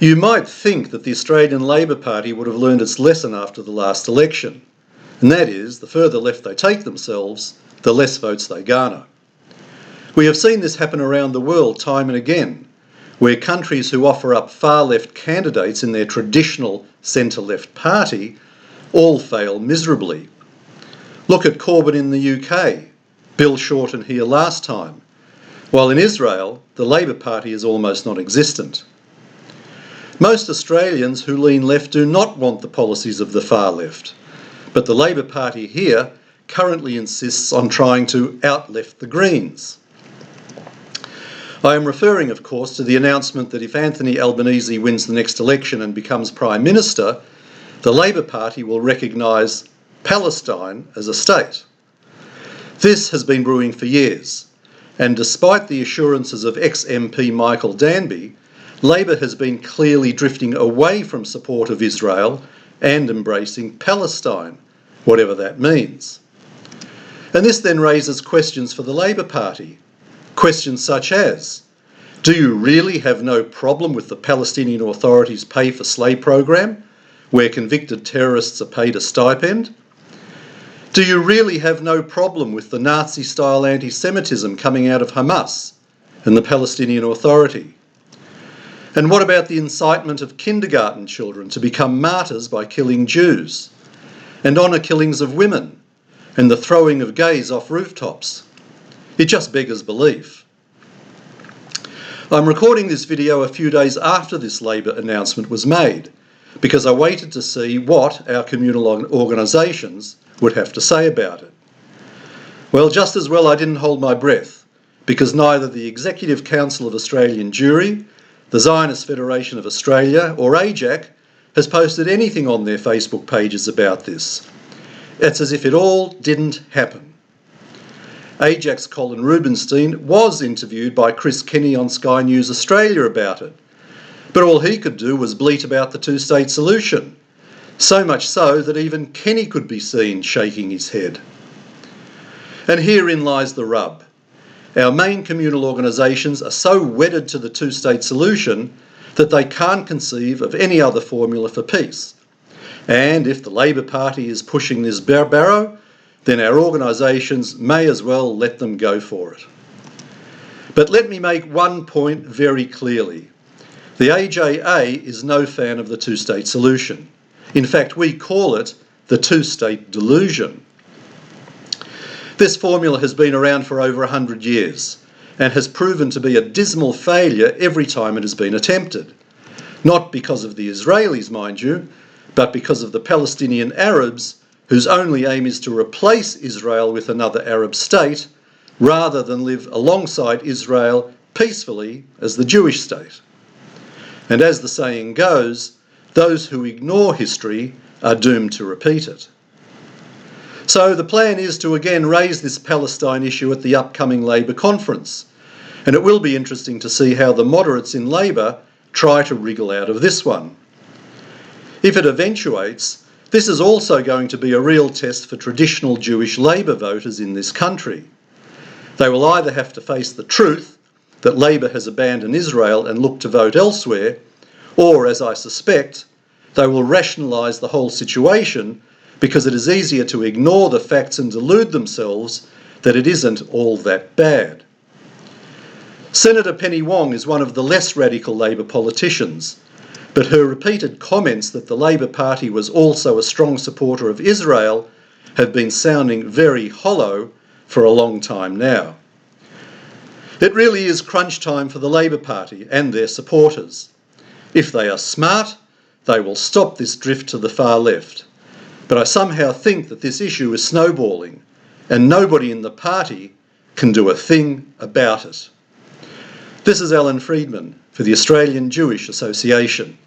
You might think that the Australian Labor Party would have learned its lesson after the last election, and that is, the further left they take themselves, the less votes they garner. We have seen this happen around the world time and again, where countries who offer up far-left candidates in their traditional centre-left party all fail miserably. Look at Corbyn in the UK, Bill Shorten here last time, while in Israel the Labor Party is almost non-existent. Most Australians who lean left do not want the policies of the far left, but the Labor Party here currently insists on trying to out-left the Greens. I am referring, of course, to the announcement that if Anthony Albanese wins the next election and becomes Prime Minister, the Labor Party will recognise Palestine as a state. This has been brewing for years, and despite the assurances of ex-MP Michael Danby, Labor has been clearly drifting away from support of Israel and embracing Palestine, whatever that means. And this then raises questions for the Labor Party. Questions such as, do you really have no problem with the Palestinian Authority's Pay for Slay program, where convicted terrorists are paid a stipend? Do you really have no problem with the Nazi-style anti-Semitism coming out of Hamas and the Palestinian Authority? And what about the incitement of kindergarten children to become martyrs by killing Jews, and honour killings of women, and the throwing of gays off rooftops? It just beggars belief. I'm recording this video a few days after this Labor announcement was made, because I waited to see what our communal organisations would have to say about it. Well, just as well I didn't hold my breath, because neither the Executive Council of Australian Jewry, the Zionist Federation of Australia or AJAC has posted anything on their Facebook pages about this. It's as if it all didn't happen. AJAC's Colin Rubinstein was interviewed by Chris Kenny on Sky News Australia about it, but all he could do was bleat about the two-state solution, so much so that even Kenny could be seen shaking his head. And herein lies the rub. Our main communal organisations are so wedded to the two-state solution that they can't conceive of any other formula for peace. And if the Labor Party is pushing this barrow, then our organisations may as well let them go for it. But let me make one point very clearly. The AJA is no fan of the two-state solution. In fact, we call it the two-state delusion. This formula has been around for over 100 years and has proven to be a dismal failure every time it has been attempted. Not because of the Israelis, mind you, but because of the Palestinian Arabs, whose only aim is to replace Israel with another Arab state, rather than live alongside Israel peacefully as the Jewish state. And as the saying goes, those who ignore history are doomed to repeat it. So the plan is to again raise this Palestine issue at the upcoming Labor conference, and it will be interesting to see how the moderates in Labor try to wriggle out of this one. If it eventuates, this is also going to be a real test for traditional Jewish Labor voters in this country. They will either have to face the truth that Labor has abandoned Israel and look to vote elsewhere, or, as I suspect, they will rationalise the whole situation because it is easier to ignore the facts and delude themselves that it isn't all that bad. Senator Penny Wong is one of the less radical Labor politicians, but her repeated comments that the Labor Party was also a strong supporter of Israel have been sounding very hollow for a long time now. It really is crunch time for the Labor Party and their supporters. If they are smart, they will stop this drift to the far left. But I somehow think that this issue is snowballing, and nobody in the party can do a thing about it. This is Alan Friedman for the Australian Jewish Association.